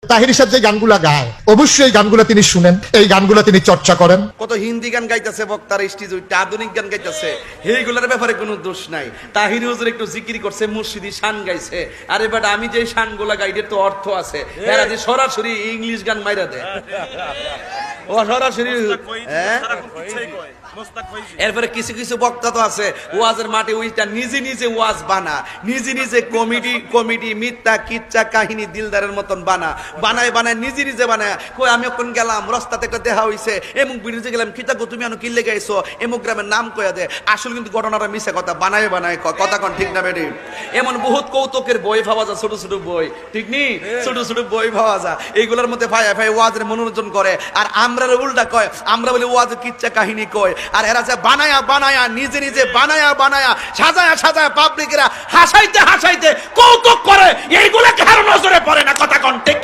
তাহির সাহেব যে গানগুলা গায় অবশ্যই এই গানগুলা তিনি শুনেন, এই গানগুলা তিনি চর্চা করেন। কত হিন্দি গান গাইতেছে বক্তার স্টেজ উঠতে, আধুনিক গান গাইতেছে, এইগুলোর ব্যাপারে কোনো দোষ নাই। তাহির হুজুর একটু জিকির করছে, মুর্শিদি শান গাইছে। আরে বাট আমি যে শানগুলা গাইডের তো অর্থ আছে, এরা যে সরাসরি ইংলিশ গান মাইরা দেয়, ও সরাসরি এরপরে কিছু কিছু বক্তা তো আছে ওয়াজের মাঠে ওইটা নিজে নিজে ওয়াজ বানা, নিজে নিজে কমেডি মিথ্যা কিচ্ছা কাহিনী দিলদারের মতন বানায় নিজে নিজে বানায়। কই আমি এখন গেলাম রাস্তাতে একটা দেখা হইছে, এমুক বিরিজে গেলাম, কিতা গো তুমি কিল্লে গাইছো, এমুক গ্রামের নাম কইয়া দে। আসলে কিন্তু ঘটনাটা মিছে কথা, বানায় কথা কোন ঠিক না বেটি। এমন বহুত কৌতুকের বই পাওয়া যায়, ছোট ছোট বই, ঠিক নি, ছোট ছোট বই পাওয়া যায়, এইগুলোর মধ্যে ভাই ওয়াজের মনোরঞ্জন করে। আর আমরা উল্টা কয়, আমরা বলি ওয়াজের কিচ্ছা কাহিনী কয়, আর এরা যে বানায়া নিজে নিজে বানায়া সাজায়া পাবলিকেরা হাসাইতে কৌতুক করে, এইগুলা কারো নজরে পড়ে না। কথা কোন ঠিক।